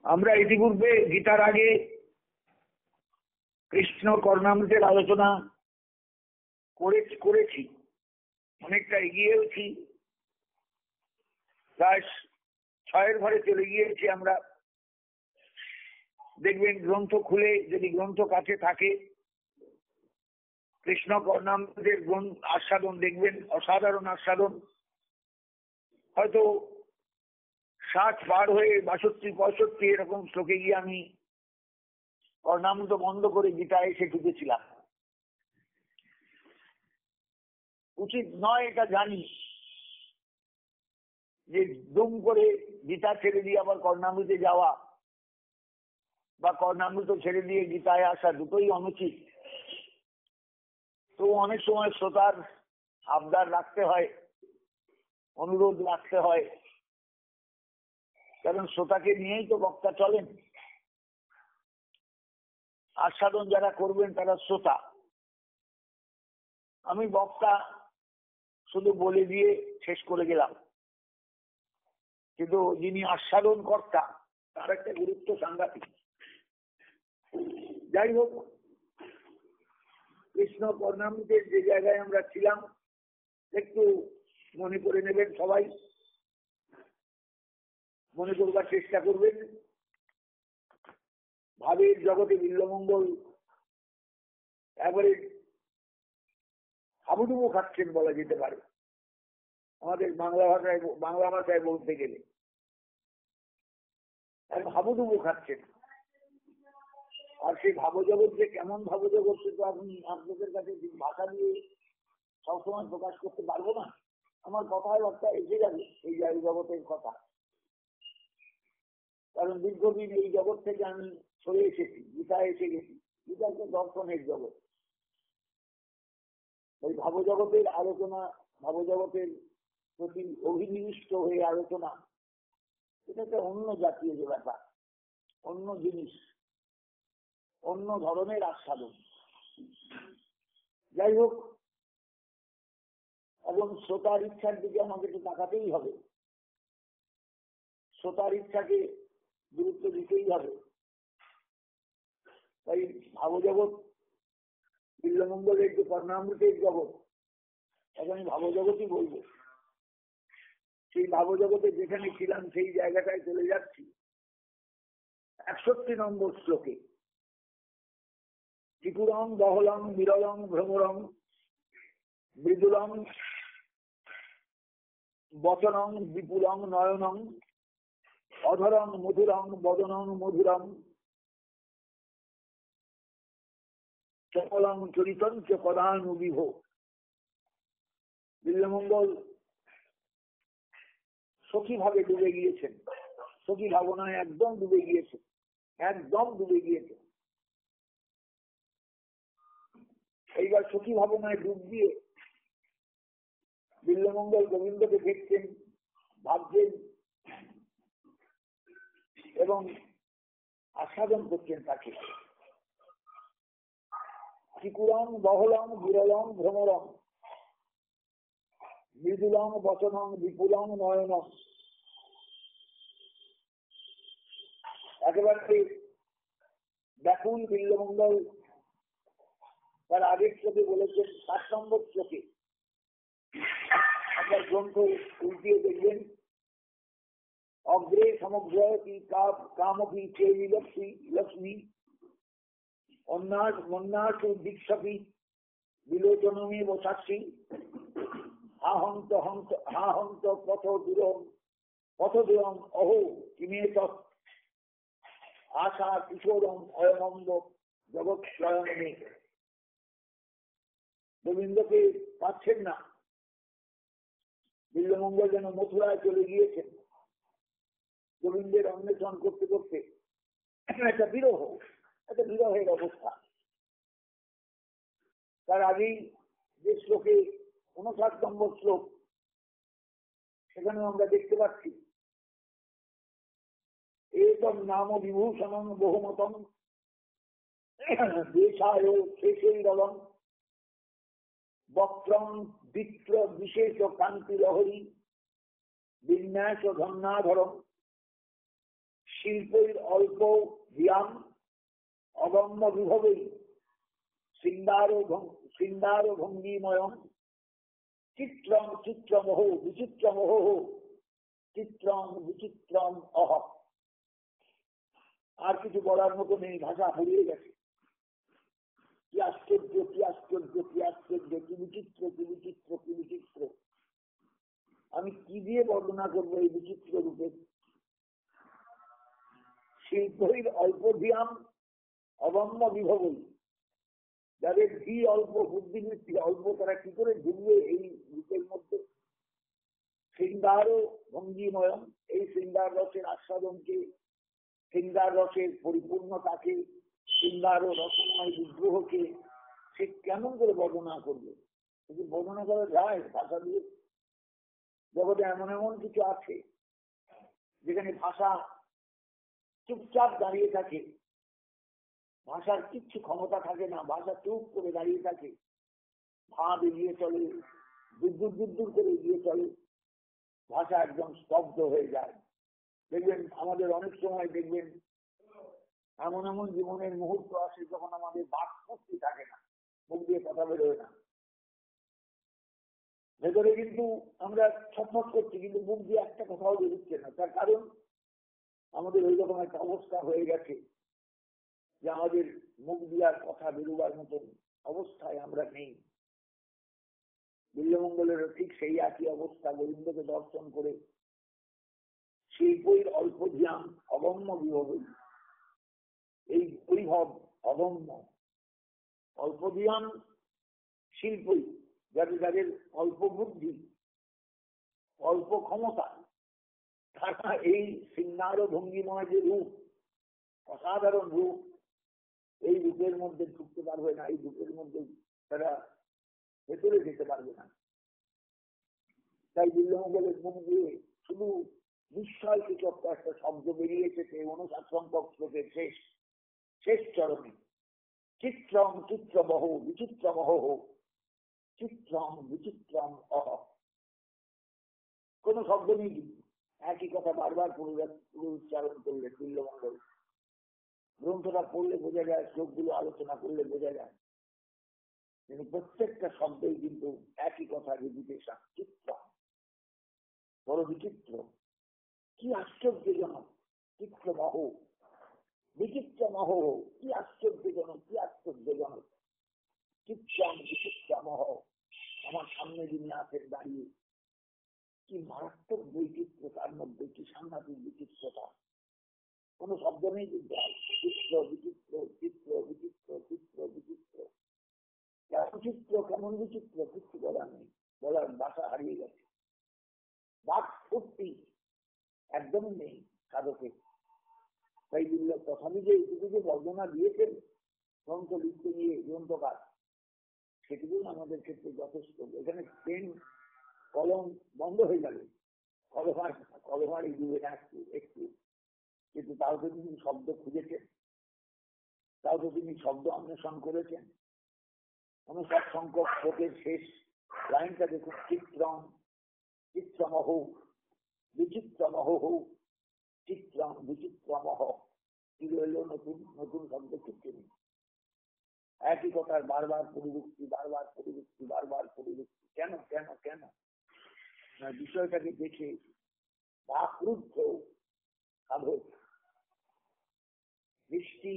আমরা ইতিপূর্বে গীতার আগে কৃষ্ণ কর্ণামৃতের আলোচনা করেছি, অনেকটা এগিয়েওছি, প্রায় 6 ঘরে চলে গিয়েছি আমরা। দেখবেন গ্রন্থ খুলে, যদি গ্রন্থ কাছে থাকে, কৃষ্ণ কর্ণামৃতের আস্বাদন দেখবেন, অসাধারণ আস্বাদন। হয়তো 60 পার হয়ে 62, 65 এরকম শ্লোকে গিয়ে আমি কর্ণামৃত বন্ধ করে গীতা এসে ঢুকেছিলাম। উচিত নয় এটা জানি, যে দুম করে গীতা ছেড়ে দিয়ে আবার কর্ণামৃতে যাওয়া বা কর্ণামৃত ছেড়ে দিয়ে গীতায় আসা দুটোই অনুচিত। তো অনেক সময় শ্রোতার আবদার রাখতে হয়, অনুরোধ রাখতে হয়, কারণ শ্রোতাকে নিয়েই তো বক্তা চলেন। আস্বাদন যারা করবেন তারা শ্রোতা, আমি বক্তা, শুধু বলে দিয়ে শেষ করে গেলাম। কিন্তু যিনি আস্বাদন কর্তা, তার একটা গুরুত্ব সাংঘাতিক। যাই হোক, কৃষ্ণ কর্ণামৃতের যে জায়গায় আমরা ছিলাম একটু মনে করে নেবেন, সবাই মনে করবার চেষ্টা করবেন। ভাবের জগতে বিল্বমঙ্গল এবারে হাবুডুবু খাচ্ছেন বলা যেতে পারে, আমাদের বাংলা ভাষায় বলতে গেলে হাবুডুবু খাচ্ছেন। আর সেই ভাবজগৎ যে কেমন ভাবজগৎ, সেটা আপনি আপনাদের কাছে ভাষা দিয়ে সবসময় প্রকাশ করতে পারবো না। আমার কথাবার্তা এসে যাবে এই জগতের কথা, কারণ দীর্ঘদিন এই জগৎ থেকে আমি সরে এসেছি, গীতায় এসে গেছি। গীতা একটা দর্শনের জগৎ। ওই ভাবজগতের আলোচনা, ভাবজগতের প্রতি অভিনিবিষ্ট হয়ে আলোচনা, এটা একটা অন্য জাতীয় যে ব্যাপার, অন্য জিনিস, অন্য ধরনের আস্বাদন। যাই হোক, এবং শ্রোতার ইচ্ছার দিকে আমাকে একটু তাকাতেই হবে, শ্রোতার ইচ্ছাকে গুরুত্ব দিতেই হবে। তাই ভাবজগৎ, বিল্বমঙ্গলের যে কর্ণামৃতের জগৎ, তাকে আমি ভাবজগৎই বলবো। সেই ভাবজগতে যেখানে ছিলাম সেই জায়গাটায় চলে যাচ্ছি 61 নম্বর শ্লোকে। ত্রিপুরং বহলং বিরলং ভ্রমরং মৃদুলং বচনং বিপুলং নয়নং অধরং মধুরং বদনং মধুরং চকলং চরিতং চ পদানুবিভ। বিল্বমঙ্গল সখী ভাবে ডুবে গিয়েছেন, সখী ভাবনায় একদম ডুবে গিয়েছেন, একদম ডুবে গিয়েছেন। এইবার সখী ভাবনায় ডুব দিয়ে বিল্বমঙ্গল গোবিন্দকে দেখছেন, ভাবছেন এবং আস্বাদন করছেন তাকে। ত্রিপুরং বহলং বিরলং ভ্রমরং মৃদুলং বচনং বিপুলং নয়নং। একেবারে ব্যাকুল বিল্বমঙ্গল তার আগের শ্লোকে বলেছেন, 7 নম্বর শ্লোকে আপনার গ্রন্থ উল্টিয়ে দেখবেন, অগ্রে সমগ্র কামপি চেয়ে লক্ষ্মী অন্যাসু দীক্ষাপি বিলোচনমে বসাচ্ছি হা হন্ত পথ দূরম অহো কিমে তৎ আশা কিশোরম অয়নন্দ জগৎ স্বয়নে। গোবিন্দকে পাচ্ছেন না, বিল্বমঙ্গল যেন মথুরায় চলে গিয়েছেন। গোবিন্দের অন্বেষণ করতে করতে একটা বিরহের অবস্থা। তার আগেই যে শ্লোকে 59 নম্বর শ্লোক, সেখানেও আমরা দেখতে পাচ্ছি, এতম নাম বিভূষণং বহুমতম দেশায় শেষৈরলং বক্রং বিত্র বিশেষ কান্তি লহরী বিন্যাস ধন্যাধরম শিল্পের অল্প ধিয়াম অগম্য বিভবে সিন্দার ভঙ্গিময়ম চিত্রম চিত্রমহ বিচিত্রমহ চিত্রম বিচিত্রম অহ। আর কিছু বলার মতো নেই, ভাষা হারিয়ে গেছে। কি আশ্চর্য, কি আশ্চর্য, কি আশ্চর্য, কি বিচিত্র, কি বিচিত্র, কি বিচিত্র। আমি কি দিয়ে বর্ণনা করবো এই বিচিত্র রূপের? শিল্পের অল্প ধিয়াম অগম্য বিভবই, যাদের ধি অল্প, বুদ্ধিবৃত্তি অল্প, তারা কি করে ঢুকবে এই রূপের মধ্যে? শৃঙ্গার ভঙ্গিময়ম, এই শৃঙ্গার রসের আস্বাদনকে, শৃঙ্গার রসের পরিপূর্ণতাকে, শৃঙ্গার রসময় বিগ্রহকে সে কেমন করে বর্ণনা করবে? কিন্তু বর্ণনা করা যায় ভাষা দিয়ে? জগতে এমন এমন কিছু আছে যেখানে ভাষা চুপচাপ দাঁড়িয়ে থাকে, ভাষার কিচ্ছু ক্ষমতা থাকে না, ভাষা চুপ করে দাঁড়িয়ে থাকে, ভাব এগিয়ে চলে, দূর করে এগিয়ে চলে, ভাষা একদম স্তব্ধ হয়ে যায়। দেখবেন আমাদের অনেক সময় দেখবেন এমন এমন জীবনের মুহূর্ত আসে যখন আমাদের বাক শক্তি থাকে না, মুখ দিয়ে কথা বেরোয় না, ভেতরে কিন্তু আমরা ছটফট করছি, কিন্তু মুখ দিয়ে একটা কথাও বেরোচ্ছে না। তার কারণ আমাদের ওই রকম একটা অবস্থা হয়ে গেছে যে আমাদের মুখ দিয়ার কথা বেরোবার মতন অবস্থায় আমরা নেই। বিল্লমঙ্গলেরও ঠিক সেই একই অবস্থা। গোবিন্দকে দর্শন করে শিল্পের অল্প জ্ঞান অগম্য বিভব, এই বৈভব অগম্য অল্প জ্ঞান শিল্পই, যাদের অল্প বুদ্ধি অল্প ক্ষমতা, তারা এই সিন্নার ভঙ্গিময় যে রূপ, অসাধারণ রূপ, এই রূপের মধ্যে ঢুকতে পারবে না, এই রূপের মধ্যে তারা ভেতরে যেতে পারবে না। তাই বিল্লমঙ্গলের মুখ দিয়ে শুধু বিস্ময় সূচক একটা শব্দ বেরিয়ে এসেছে 59 সংখ্যক শ্লোকের শেষ চরণে। চিত্রম চিত্রমহ বিচিত্রমহ চিত্রম বিচিত্রম অহ। কোন শব্দ নেই, একই কথা বারবার উচ্চারণ করলেন বিল্লমঙ্গল। গ্রন্থটা পড়লে বোঝা যায়, শ্লোকগুলো আলোচনা করলে বোঝা যায়, কিন্তু প্রত্যেকটা শব্দেই কিন্তু একই কথা রিপিটেশন। চিত্র, বড় বিচিত্র, কি আশ্চর্যজনক। চিত্রমহ বিচিত্রমহ, কি আশ্চর্যজনক, কি আশ্চর্যজনক। চিত্রম বিচিত্রমহ, আমার সামনে যিনি আছেন দাঁড়িয়ে, কি মারাত্মক বৈচিত্র্য, তার মধ্যে কি সাংঘাতিক বিচিত্রতা। কোন শব্দ নেই, কিন্তু চিত্র বিচিত্র, চিত্র বিচিত্র, চিত্র বিচিত্র। কেমন চিত্র, কেমন বিচিত্র কিছু বলার নেই, বলার ভাষা হারিয়ে গেছে। বাক সত্যি একদমই নেই সাধকের। তাই তথাপি যে এইটুকু যে বর্ণনা দিয়েছেন গ্রন্থ লিখতে গিয়ে গ্রন্থকার, সেটুকুই আমাদের ক্ষেত্রে যথেষ্ট। এখানে পেন কলম বন্ধ হয়ে যাবে, কলমার ডুবে না একটু, কিন্তু তাও তো তিনি শব্দ খুঁজেছেন, তাও তো তিনি শব্দ অন্বেষণ করেছেন। 59 সংখ্যক শ্লোকের শেষ লাইনটা দেখুন, চিত্রম চিত্রমহ বিচিত্রমহ চিত্রম বিচিত্রমহ। কি রইল নতুন নতুন শব্দ কিছু নেই, একই কথার বারবার পরিবৃত্তি, বারবার পরিবৃত্তি, বারবার পরিবৃত্তি। কেন কেন কেন? বিষয়টাকে দেখে বাকরুদ্ধ সাধক, দৃষ্টি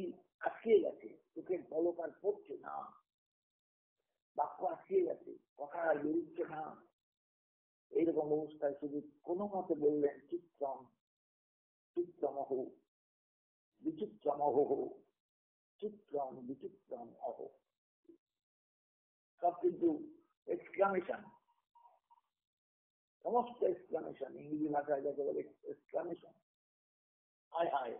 আটকে গেছে, চোখের পলক আর পড়ছে না, বাক্য আটকে গেছে, কথা আর বেরোচ্ছে না। এইরকম অবস্থায় শুধু কোনো মতে বললেন চিত্রম চিত্রমহ বিচিত্রমহ চিত্রম বিচিত্রম অহ। সব কিন্তু এক্সক্লামেশন, সমস্ত এক্সক্লামেশন। ইংরেজি ভাষায় যাকে বলে এক্সক্লামেশন, হায় হায়,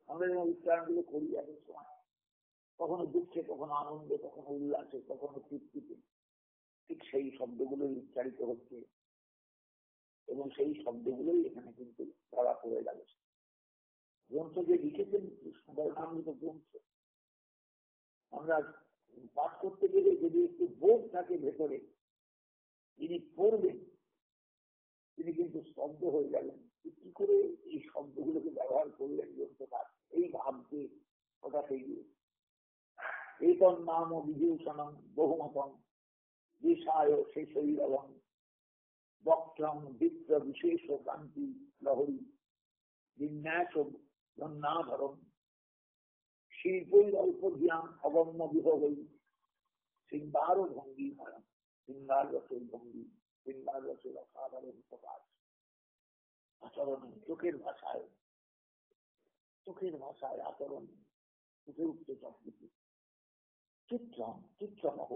আমরা যেমন উচ্চারণগুলো করি এক সময়, কখনো দুঃখে, কখনো আনন্দে, কখনো উল্লাসে, কখনো তৃপ্তিতে, ঠিক সেই শব্দগুলোই উচ্চারিত হচ্ছে এবং সেই শব্দগুলোই এখানে কিন্তু ধরা পড়ে গেল। গ্রন্থ যে লিখেছেন কৃষ্ণবর্ণামৃত গ্রন্থ, আমরা পাঠ করতে গেলে যদি একটু বোধ থাকে ভেতরে, যিনি পড়বেন তিনি কিন্তু স্তব্ধ হয়ে যাবেন, কি করে এই শব্দগুলোকে ব্যবহার করলেন গ্রন্থকার, এই ভাবকে হঠাৎ এগিয়ে এইতন নাম ও বিভূষণম বহুমতম বিষায় শেষৈরবম বক্রম বিপ্র বিশেষ কান্তি লহরী বিন্যাস ধন্যাধরম শিল্পই অল্প জ্ঞান অগম্য বিভবই সিংহার ভঙ্গি মরম সিংহার রসের ভঙ্গি সিংহার রসের অসাধারণ প্রকাশ আচরণে চোখের ভাষায় আচরণ উঠে উঠতে সবকিছু চিত্রম চিত্রমহ।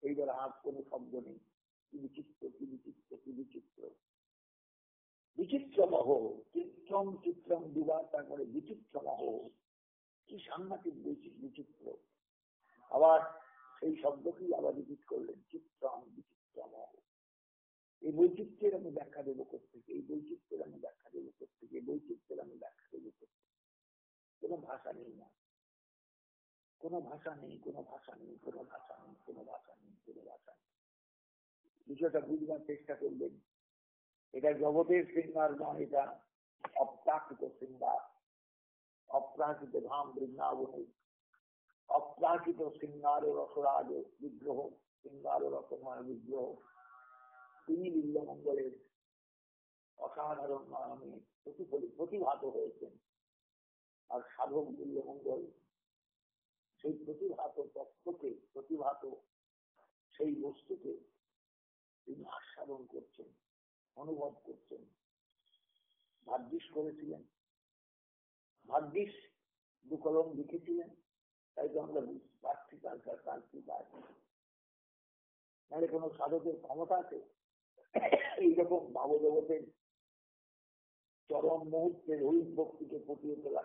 এইবার আর কোনো শব্দ নেই, কি বিচিত্র কি বিচিত্র কি বিচিত্র বিচিত্রমহ। চিত্রম চিত্রম দুবার, তারপরে বিচিত্রমহ, কি সাংঘাতিক বিচিত্র। আবার সেই শব্দকেই আবার রিপিট করলেন, চিত্রম বিচিত্রমহ। এই বৈচিত্র্যের আমি ব্যাখ্যা দেবো কোথেকে, এই বৈচিত্র্যের আমি ব্যাখ্যা দেবো কোথেকে, এই বৈচিত্র্যের আমি ব্যাখ্যা দেবো কোথেকে। কোনো ভাষা নেই না, কোনো ভাষা নেই, কোনো ভাষা নেই, কোনো ভাষা নেই, কোনো ভাষা নেই, কোনো ভাষা নেই। বিষয়টা বুঝবার চেষ্টা করবেন। এটা জগতের শৃঙ্গার নয়, এটা অপ্রাকৃত শৃঙ্গার। অপ্রাকৃত ধাম বৃন্দাবনে অপ্রাকৃত শৃঙ্গার রসরাজ বিগ্রহ, শৃঙ্গার রসময় বিগ্রহ, তিনি বিল্লমঙ্গলের অসাধারণ নামে প্রতিভাত হয়েছেন। আর সাধক বিল্লমঙ্গল সেই প্রতিভাত তত্ত্বকে, প্রতিভাত সেই বস্তুকে তিনি আস্বাদন করছেন, অনুভব করছেন। ভাগ্যিস করেছিলেন, ভাগ্যিস দু কলম লিখেছিলেন, তাই তো আমরা পাচ্ছি তার কি পাই। নাহলে কোনো সাধকের ক্ষমতা আছে এইরকম ভাবজগতের চরম মুহূর্তে রহিত ভক্তিকে ফুটিয়ে তোলা?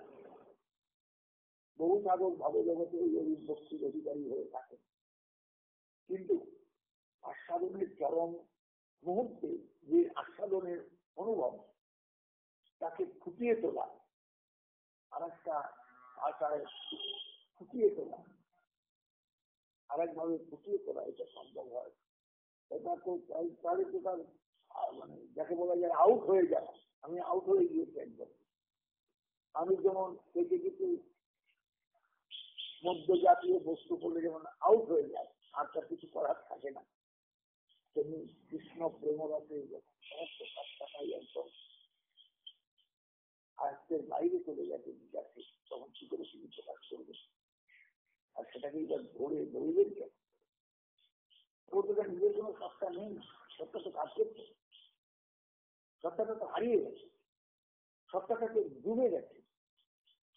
বহু সাধক ভাবজগতে ওই রহিত ভক্তির অধিকারী হয়ে থাকেন, কিন্তু আস্বাদনের চরম মুহূর্তে যে আস্বাদনের অনুভব, তাকে ফুটিয়ে তোলা, আর একটা ভাষায় ফুটিয়ে তোলা, আরেকভাবে ফুটিয়ে তোলা, এটা সম্ভব হয়। এটা তো তাহলে তো তার মানে যাকে বলা যায় আউট হয়ে যায়। আমি আউট হয়ে গিয়েছি একদম। আমি যেমন থেকে কিছু মধ্য জাতীয় বস্তু করলে যেমন আউট হয়ে যায়, আর তার কিছু করার থাকে না, তেমনি কৃষ্ণ প্রেমরসে যখন সমস্ত কাজটাই একদম আয়ত্তের বাইরে চলে গেছে, বিকাশে, তখন কি করে তিনি প্রকাশ করবে? আর সেটাকে এবার ধরে ধরবেন কেন? ওর তো নিজের কোনো সত্তা নেই, সত্তা তো কাজ করছে, সত্তাটা তো হারিয়ে গেছে, সত্তাটাকে ডুবে গেছে,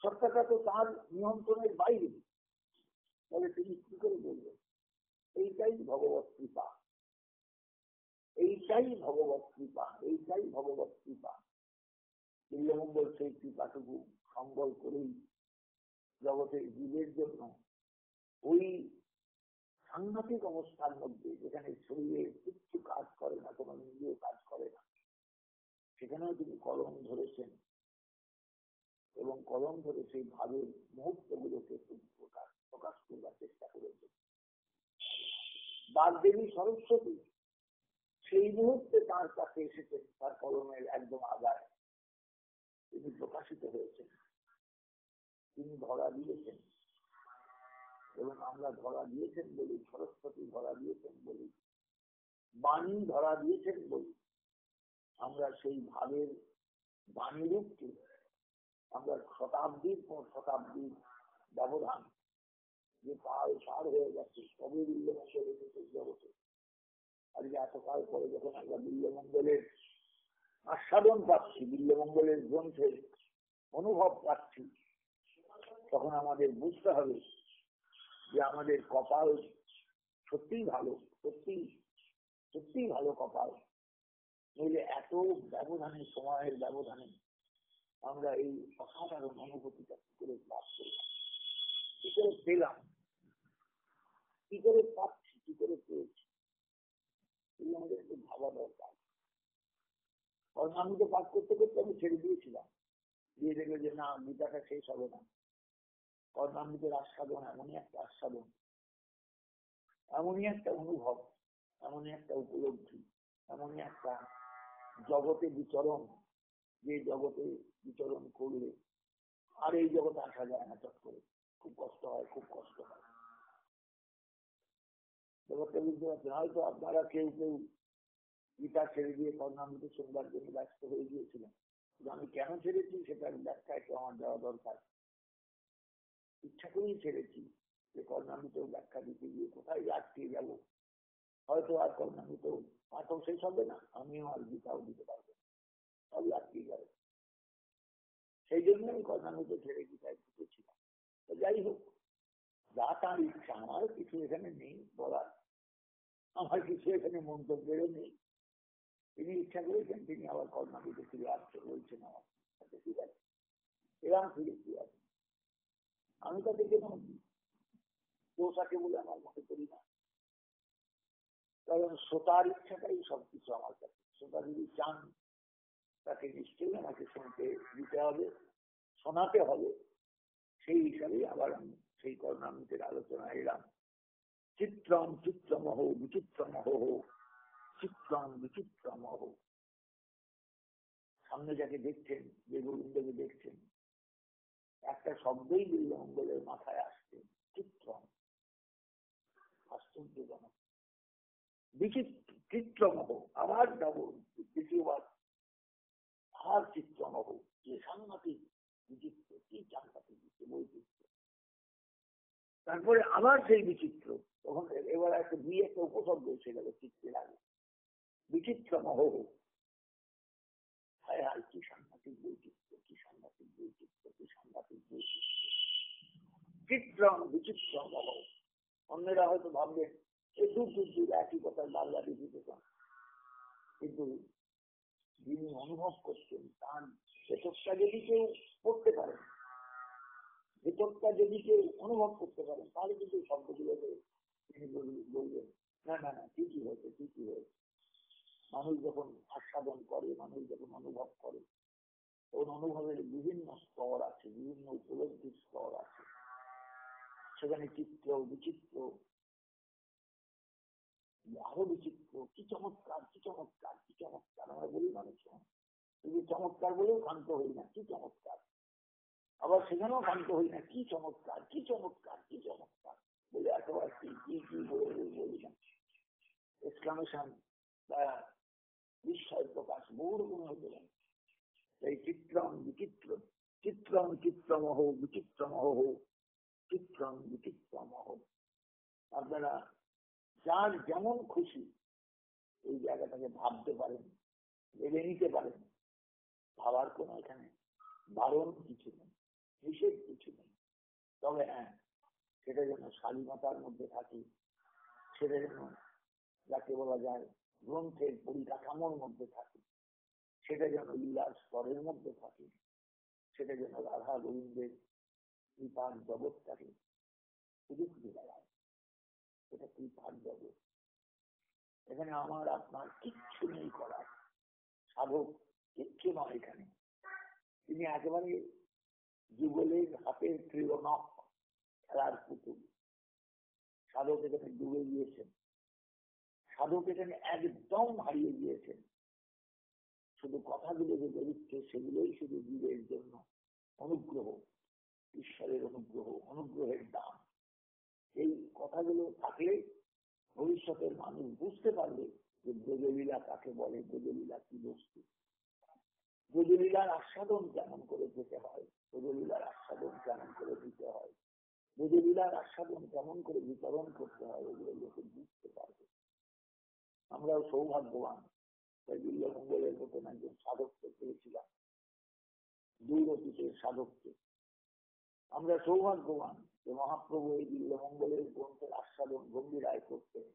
সত্তাটা তো তার নিয়ন্ত্রণের বাইরে। তাহলে তিনি কি করে বলবেন? এইটাই ভগবত কৃপা, এইটাই ভগবত কৃপা, এইটাই ভগবত কৃপা। বিল্লমঙ্গল সেই কৃপাটুকু সম্বল করেই জগতের জীবের জন্য ওই সাংঘাতিক অবস্থার মধ্যে, যেখানে শরীরে কিচ্ছু কাজ করে না, কোনো ইন্দ্রিয় কাজ করে না, সেখানেও তিনি কলম ধরেছেন এবং কলম ধরে সেই ভাবের মুহূর্তগুলোকে প্রকাশ করবার চেষ্টা করেছেন। বাগদেবী সরস্বতী সেই মুহূর্তে তার কাছে এসেছেন, তার কলমের একদম আগায় তিনি প্রকাশিত হয়েছেন, তিনি ধরা দিয়েছেন। এবং আমরা ধরা দিয়েছেন বলি, সরস্বতী ধরা দিয়েছেন বলি, বাণী ধরা দিয়েছেন বলি, আমরা সেই ভাবের বাণী রূপকে আমরা শতাব্দীর পর শতাব্দীর ব্যবধান যে পার হয়ে গেছে, তবে বিল্লমঙ্গল এসেছে জগতে। আর যে এতকাল পরে যখন আমরা বিল্লমঙ্গলের আস্বাদন পাচ্ছি, বিল্লমঙ্গলের গ্রন্থের অনুভব পাচ্ছি, তখন আমাদের বুঝতে হবে যে আমাদের কপাল সত্যিই ভালো, সত্যিই ভালো কপাল। নইলে এত ব্যবধানে, সময়ের ব্যবধানে আমরা এই অসাধারণ অনুভূতিটা কি করে লাভ করলাম, কি করে পেলাম, কি করে পাচ্ছি, কি করে পেয়েছি, এই আমাদের একটু ভাবা দরকার। কারণ আমি তো পাঠ করতে করতে আমি ছেড়ে দিয়েছিলাম, দিয়ে দেখবে যে না, গীতাটা শেষ হবে না। কর্ণামৃতের আস্বাদন এমনই একটা আস্বাদন, এমনই একটা অনুভব, এমনই একটা উপলব্ধি, এমনই একটা জগতে বিচরণ, যে জগতে বিচরণ করলে আর এই জগতে আসা যায় না চট করে, খুব কষ্ট হয়, খুব কষ্ট হয়। ব্যাপারটা বুঝতে পারছেন? হয়তো আপনারা কেউ কেউ গীতা ছেড়ে দিয়ে কর্ণামৃত শুনবার জন্য ব্যস্ত হয়ে গিয়েছিলেন, আমি কেন ছেড়েছি সেটার ব্যাখ্যা একটু আমার দেওয়া দরকার। ইচ্ছা করেই ছেড়েছি যে কর্ণামৃত ব্যাখ্যা দিতে গিয়ে কোথায় আটকে যাব, হয়তো আর কর্ণামৃত পাঠও শেষ হবে না, আমিও আর গীতাও দিতে পারবো না, সবই আটকে যাবে। সেই জন্য আমি কর্ণামৃত ছেড়ে গীতায় ঢুকেছিলাম। তো যাই হোক, যা তার ইচ্ছা, আমার কিছু এখানে নেই বলার, আমার কিছু এখানে মন্তব্যেরও নেই। তিনি ইচ্ছা করেছেন, তিনি আবার কর্ণামৃতে ফিরে আসতে বলছেন আমার সাথে, ঠিক আছে, এরকম ফিরে কি আছে, আমি তাতে কেন দোষ আছে বলে আমার মনে করি না। কারণ শ্রোতার ইচ্ছাটাই সবকিছু আমার কাছে। শ্রোতা যদি চান তাকে নিশ্চয়ই আমাকে শুনতে দিতে হবে, শোনাতে হবে। সেই হিসাবেই আবার আমি সেই কর্ণামৃতের আলোচনায় এলাম। চিত্রম চিত্রমহ বিচিত্রমহ, চিত্রম বিচিত্রমহ। সামনে যাকে দেখছেন, যে গোবিন্দকে দেখছেন, একটা শব্দই বিল্বমঙ্গলের মাথায় আসছে, চিত্রম। আশ্চর্যজনক। বিচিত্র, চিত্রমহ, আবার যাবো দ্বিতীয়বার, আর চিত্রমহ, যে সাংঘাতিক বিচিত্র, কি সাংঘাতিক বৈচিত্র। তারপরে আবার সেই বিচিত্র, তখন এবার একটা একটা উপসর্গ এসে গেল চিত্রের আগে, বিচিত্রমহ। হায় হায়, কি সাংঘাতিক বৈচিত্র, কি সাংঘাতিক বৈচিত্র, কি সাংঘাতিক বৈচিত্র। চিত্রম বিচিত্রমহ। অন্যরা হয়তো ভাববেন এই দূর দূর দূর একই কথার বারবারই দিতে চান, কিন্তু যিনি অনুভব করছেন তার ভেতরটা যদি কেউ পড়তে পারেন, ভেতরটা যদি কেউ অনুভব করতে পারেন, তাহলে কিন্তু শব্দগুলোকে তিনি বলবেন না না না, ঠিকই হয়েছে, ঠিকই হয়েছে। মানুষ যখন আস্বাদন করে, মানুষ যখন অনুভব করে, ওর অনুভবের বিভিন্ন স্তর আছে, বিভিন্ন উপলব্ধির স্তর আছে। সেখানে চিত্র বিচিত্র, আরো বিচিত্র, কি চমৎকার, কি চমৎকার, কি চমৎকার আমরা বলি মানুষ, শুধু চমৎকার বলেও ক্ষান্ত হই না, কি চমৎকার। আবার সেখানেও ক্ষান্ত হই না, কি চমৎকার, কি চমৎকার, কি চমৎকার বলে এতবার কি কি কি বলি না। এক্সক্লামেশন বা বিস্ময় প্রকাশ বহু রকম হতে পারে। এই চিত্রম বিচিত্র, চিত্রম চিত্রমহ বিচিত্রমহ, চিত্রম বিচিত্রমহ। আপনারা যার যেমন খুশি এই জায়গাটাকে ভাবতে পারেন, ভেবে নিতে পারেন, ভাবার কোনো এখানে বারণ কিছু নেই, নিষেধ কিছু নেই। তবে হ্যাঁ, সেটা যেন স্বাধীনতার মধ্যে থাকে, সেটা যেন যাকে বলা যায় গ্রন্থের পরিকাঠামোর মধ্যে থাকে, সেটা যেন লীলার স্তরের মধ্যে থাকে, সেটা যেন রাধা গোবিন্দের কৃপার জগৎটাকে শুধু খুঁজে বেড়ায়। এটা কৃপার জগৎ, এখানে আমার আপনার কিচ্ছু নেই করার, সাধক কিচ্ছু নয় এখানে। তিনি একেবারে যুগলের হাতের ত্রিলনক খেলার পুতুল। সাধক এখানে ডুবে গিয়েছেন, সাধক এখানে একদম হারিয়ে গিয়েছেন। শুধু কথাগুলো যে বেরোচ্ছে সেগুলোই শুধু জীবের জন্য অনুগ্রহ, ঈশ্বরের অনুগ্রহ, অনুগ্রহের দান। এই কথাগুলো থাকলে ভবিষ্যতের মানুষ বুঝতে পারবে যে ব্রজলীলা কাকে বলে, ব্রজলীলা কি বস্তু, ব্রজলীলার আস্বাদন কেমন করে যেতে হয়, ব্রজলীলার আস্বাদন কেমন করে দিতে হয়, ব্রজলীলার আস্বাদন কেমন করে বিতরণ করতে হয়, এগুলো লোকে বুঝতে পারবে। আমরাও সৌভাগ্যবান, তাই বিল্বমঙ্গলের মতন একজন সাধককে পেয়েছিলাম, দূর অতীতের সাধককে। আমরা সৌভাগ্যবান যে মহাপ্রভু এই বিল্বমঙ্গলের গ্রন্থের আস্বাদন গম্ভীরায় করতেন।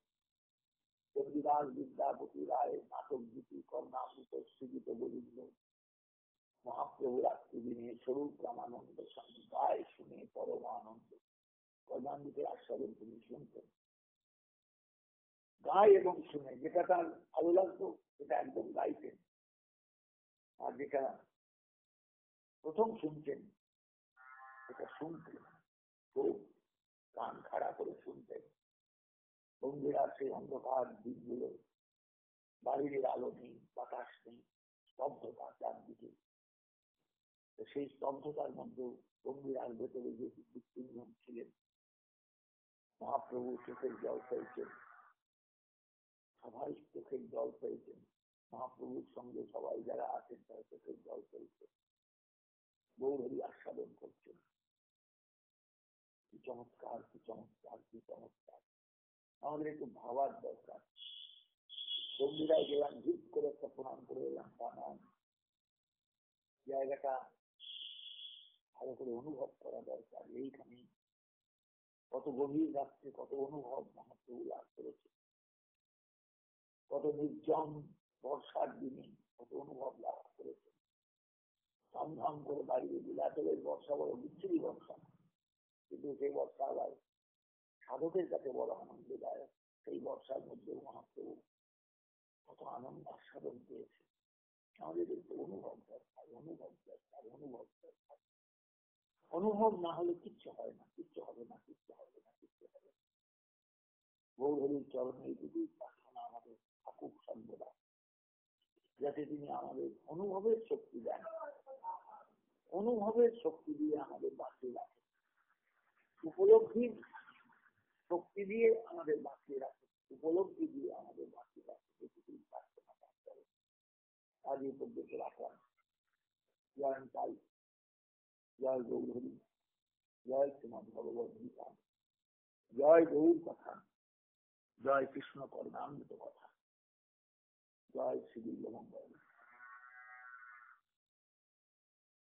চন্ডিদাস বিদ্যাপতি রায় নাটক গীতি কর্ণামৃত সৃজিত গোবিন্দ মহাপ্রভু রাত্রি দিনে স্বরূপ রামানন্দ স্বামী গায়ে শুনে পরম আনন্দ। কর্ণামৃতের আস্বাদন তিনি শুনতেন, গায়ে এবং শুনে, যেটা তার ভালো লাগতো সেটা একদম গাইতেন, আর যেটা প্রথম শুনছেন সেটা শুনতেন, খুব কান খাড়া করে শুনতেন। বন্ধুরা সেই অন্ধকার দিকগুলো, বাড়ির আলো নেই, বাতাস নেই, স্তব্ধতা চারদিকে, সেই স্তব্ধতার মধ্যে গম্ভীরার ভেতরে যে তিনজন ছিলেন, মহাপ্রভু চোখের জল ফেলছেন, সবাই চোখের জল ফেলছেন, মহাপ্রভুর সঙ্গে সবাই যারা আছেন তারা চোখের জল ফেলছে, গৌরহরি আস্বাদন করছেন। কি চমৎকার, কি চমৎকার, কি চমৎকার! আমাদের একটু ভাবার দরকার। গম্ভীরায় গেলাম, ঝুপ করে একটা প্রণাম করে এলাম, তা নয়, জায়গাটা ভালো করে অনুভব করা দরকার। এইখানে কত গভীর রাত্রে কত অনুভব মহাপ্রভু লাভ করেছে, কত নির্জন বর্ষার দিনে কত অনুভব লাভ করেছে। ধাম করে বাড়িয়ে বিলাসের বর্ষা বড় বিচ্ছিরি বর্ষা, কিন্তু সেই বর্ষা আবার সাধকের কাছে বড় আনন্দদায়ক। সেই বর্ষার মধ্যে মহাপ্রভু কত আনন্দ আস্বাদন পেয়েছে। আমাদের একটু অনুভব দরকার, অনুভব দরকার, অনুভব দরকার। অনুভব না হলে কিচ্ছু হয় না, কিচ্ছু হবে না, কিচ্ছু হবে না, কিচ্ছু হবে না। গৌরহরির চরণে এইটুকু প্রার্থনা আমাদের থাকুক সর্বদা, যাতে তিনি আমাদের অনুভবের শক্তি দেন, অনুভবের শক্তি দিয়ে আমাদের বাঁচিয়ে রাখেন, উপলব্ধির শক্তি দিয়ে আমাদের বাঁচিয়ে রাখেন, উপলব্ধি দিয়ে আমাদের বাঁচিয়ে রাখেন। এটুকুই প্রার্থনা করে আজ এই পর্যন্ত রাখলাম। জয় তাই, জয় গৌরহরি, জয় শ্রীমদ ভগবদ গীতা, জয় গৌর কথা, জয় কৃষ্ণ কর্ণামৃত কথা, জয় শ্রী মঙ্গল।